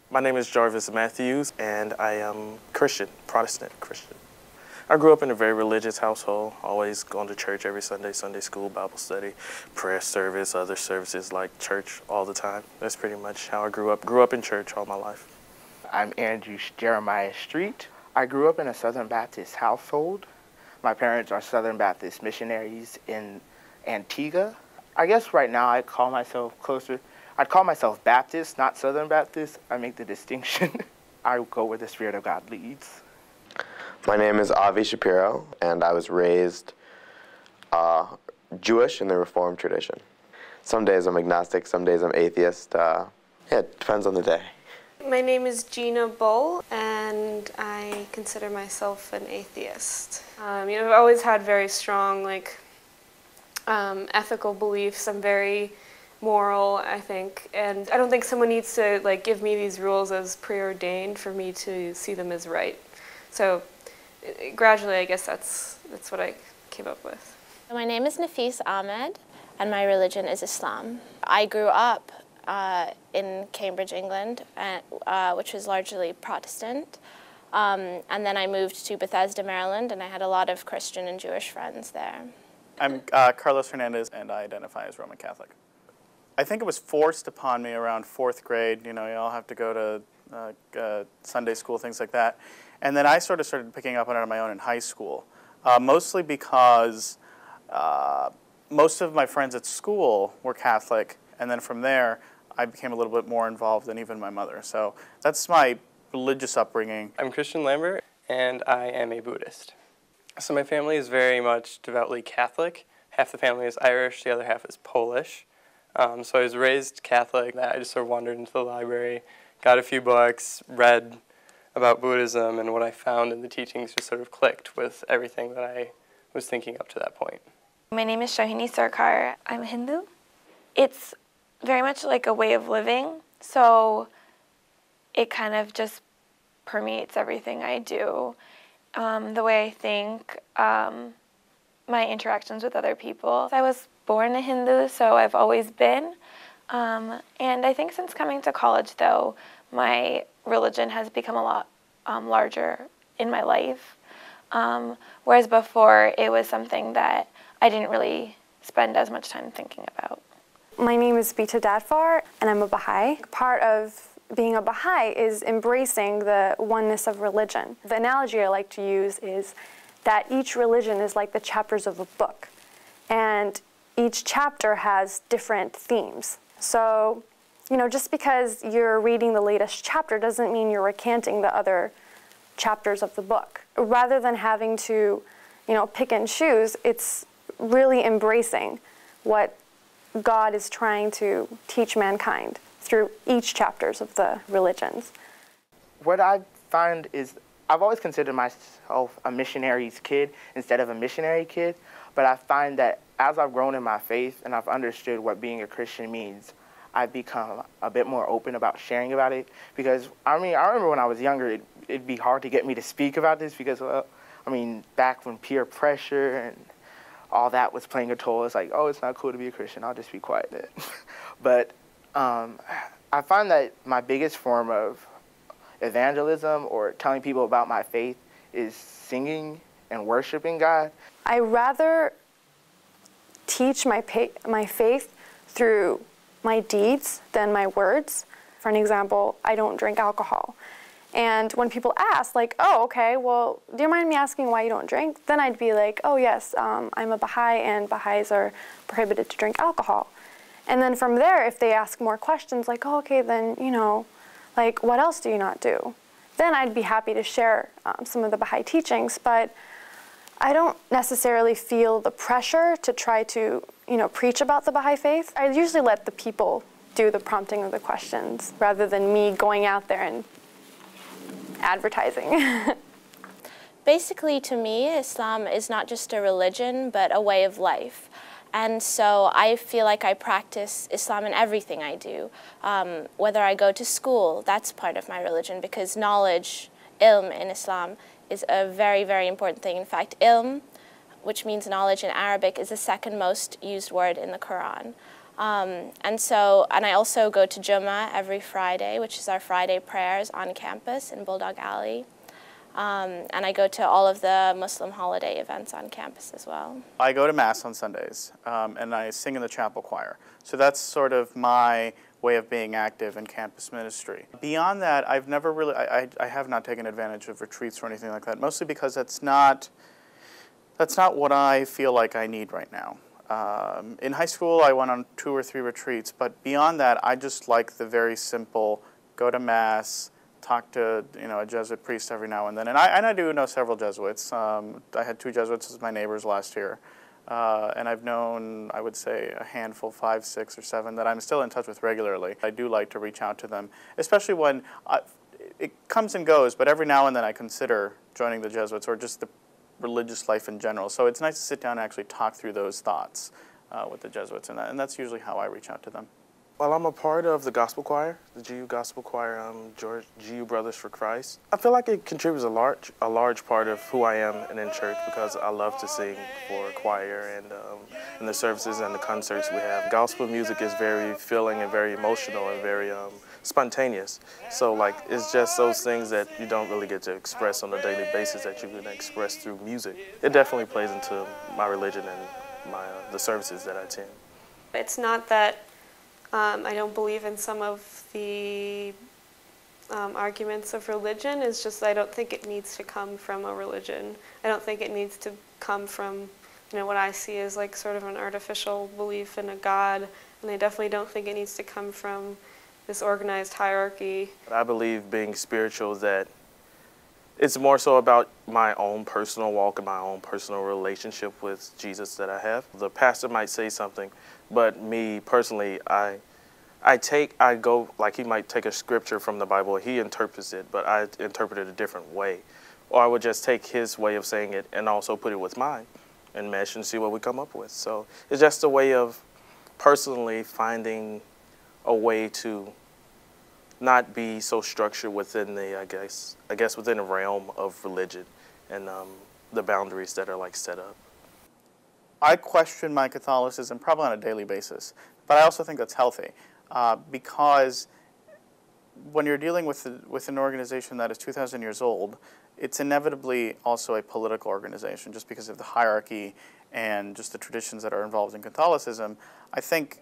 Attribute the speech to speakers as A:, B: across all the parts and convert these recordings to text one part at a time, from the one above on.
A: My name is Jarvis Matthews, and I am Christian, Protestant Christian. I grew up in a very religious household, always going to church every Sunday, Sunday school, Bible study, prayer service, other services like church all the time. That's pretty much how I grew up. Grew up in church all my life.
B: I'm Andrew Jeremiah Street. I grew up in a Southern Baptist household. My parents are Southern Baptist missionaries in Antigua. I guess right now I'd call myself Baptist, not Southern Baptist. I make the distinction. I go where the Spirit of God leads.
C: My name is Avi Shapiro, and I was raised Jewish in the Reformed tradition. Some days I'm agnostic, some days I'm atheist. Yeah, it depends on the day.
D: My name is Gina Bull, and I consider myself an atheist. I've always had very strong, ethical beliefs. I'm very moral, I think, and I don't think someone needs to give me these rules as preordained for me to see them as right. So gradually, I guess that's what I came up with.
E: My name is Nafis Ahmed, and my religion is Islam. I grew up in Cambridge, England, which was largely Protestant. And then I moved to Bethesda, Maryland, and I had a lot of Christian and Jewish friends there.
F: I'm Carlos Hernandez, and I identify as Roman Catholic. I think it was forced upon me around 4th grade. You all have to go to Sunday school, things like that. And then I sort of started picking up on it on my own in high school, mostly because most of my friends at school were Catholic, and then from there, I became a little bit more involved than even my mother. So that's my religious upbringing.
G: I'm Christian Lambert, and I am a Buddhist. So my family is very much devoutly Catholic. Half the family is Irish, the other half is Polish. So I was raised Catholic. I just sort of wandered into the library, got a few books, read about Buddhism, and what I found in the teachings just sort of clicked with everything that I was thinking up to that point.
H: My name is Shahini Sarkar. I'm Hindu. It's very much like a way of living, so it kind of just permeates everything I do. The way I think, my interactions with other people. I was born a Hindu, so I've always been. And I think since coming to college, though, my religion has become a lot larger in my life. Whereas before, it was something that I didn't really spend as much time thinking about.
I: My name is Bita Dadfar, and I'm a Baha'i. Part of being a Baha'i is embracing the oneness of religion. The analogy I like to use is that each religion is like the chapters of a book, and each chapter has different themes. So, just because you're reading the latest chapter doesn't mean you're recanting the other chapters of the book. Rather than having to, pick and choose, it's really embracing what God is trying to teach mankind through each chapters of the religions.
B: What I find is I've always considered myself a missionary's kid instead of a missionary kid, but I find that as I've grown in my faith and I've understood what being a Christian means, I've become a bit more open about sharing about it. Because, I remember when I was younger, it'd be hard to get me to speak about this because, back when peer pressure and all that was playing a toll, it's like, oh, it's not cool to be a Christian, I'll just be quiet then. But I find that my biggest form of evangelism or telling people about my faith is singing and worshiping God.
I: I rather teach my faith through my deeds than my words. For an example, I don't drink alcohol. And when people ask, oh, okay, well, do you mind me asking why you don't drink? Then I'd be like, oh, yes, I'm a Baha'i, and Baha'is are prohibited to drink alcohol. And then from there, if they ask more questions, oh, okay, then, what else do you not do? Then I'd be happy to share some of the Baha'i teachings, but I don't necessarily feel the pressure to try to, preach about the Baha'i faith. I usually let the people do the prompting of the questions rather than me going out there and advertising.
E: Basically, to me, Islam is not just a religion, but a way of life. And so I feel like I practice Islam in everything I do. Whether I go to school, that's part of my religion, because knowledge, ilm in Islam, is a very, very important thing. In fact, ilm, which means knowledge in Arabic, is the second most used word in the Quran. And I also go to Jummah every Friday, which is our Friday prayers on campus in Bulldog Alley. And I go to all of the Muslim holiday events on campus as well. I
F: go to Mass on Sundays, and I sing in the chapel choir. So that's sort of my way of being active in campus ministry. Beyond that, I've never really, I have not taken advantage of retreats or anything like that, mostly because that's not what I feel like I need right now. In high school, I went on 2 or 3 retreats, but beyond that, I just like the very simple, go to Mass, talk to a Jesuit priest every now and then. And I do know several Jesuits. I had 2 Jesuits as my neighbors last year. And I've known, I would say, a handful, 5, 6, or 7, that I'm still in touch with regularly. I do like to reach out to them, especially when it comes and goes, but every now and then I consider joining the Jesuits or just the religious life in general. So it's nice to sit down and actually talk through those thoughts with the Jesuits, and that's usually how I reach out to them.
A: Well, I'm a part of the gospel choir, the GU gospel choir, GU Brothers for Christ. I feel like it contributes a large part of who I am and in church, because I love to sing for choir and the services and the concerts we have. Gospel music is very filling and very emotional and very spontaneous. So like, it's just those things that you don't really get to express on a daily basis that you can express through music. It definitely plays into my religion and the services that I attend.
D: It's not that I don't believe in some of the arguments of religion. It's just I don't think it needs to come from a religion. I don't think it needs to come from, what I see as like sort of an artificial belief in a God, and I definitely don't think it needs to come from this organized hierarchy.
A: I believe being spiritual is that it's more so about my own personal walk and my own personal relationship with Jesus that I have. The pastor might say something, but me personally, I go, like he might take a scripture from the Bible, he interprets it, but I interpret it a different way. Or I would just take his way of saying it and also put it with mine and mesh and see what we come up with. So it's just a way of personally finding a way to not be so structured within the, I guess within the realm of religion and the boundaries that are like set up.
F: I question my Catholicism probably on a daily basis, but I also think that's healthy because when you're dealing with an organization that is 2,000 years old, it's inevitably also a political organization just because of the hierarchy and just the traditions that are involved in Catholicism. I think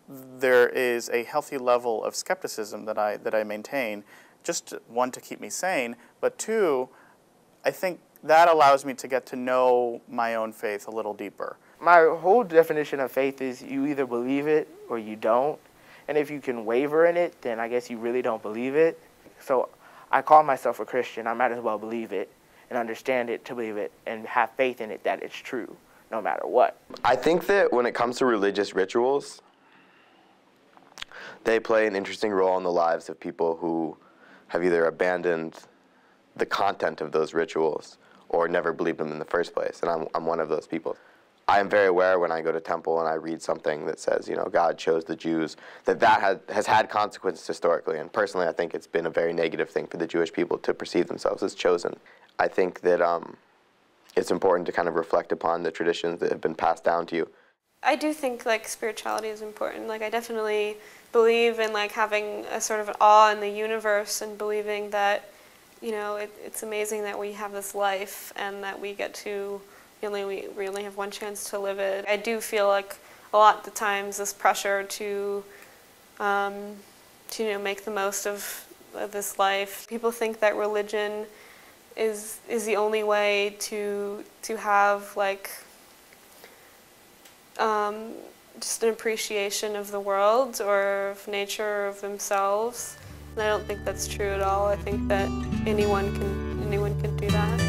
F: there is a healthy level of skepticism that I maintain, just 1, to keep me sane, but 2, I think that allows me to get to know my own faith a little deeper.
B: My whole definition of faith is you either believe it or you don't. And if you can waver in it, then I guess you really don't believe it. So I call myself a Christian. I might as well believe it and understand it to believe it and have faith in it that it's true, no matter what.
C: I think that when it comes to religious rituals, they play an interesting role in the lives of people who have either abandoned the content of those rituals or never believed them in the first place, and I'm one of those people. I am very aware when I go to temple and I read something that says, God chose the Jews, that has had consequences historically, and personally I think it's been a very negative thing for the Jewish people to perceive themselves as chosen. I think that it's important to kind of reflect upon the traditions that have been passed down to you.
D: I do think like spirituality is important. Like I definitely believe in like having a sort of awe in the universe and believing that, it's amazing that we have this life and that we get to, we only have one chance to live it. I do feel like a lot of the times this pressure to make the most of this life. People think that religion is the only way to have like just an appreciation of the world or of nature or of themselves. And I don't think that's true at all. I think that anyone can do that.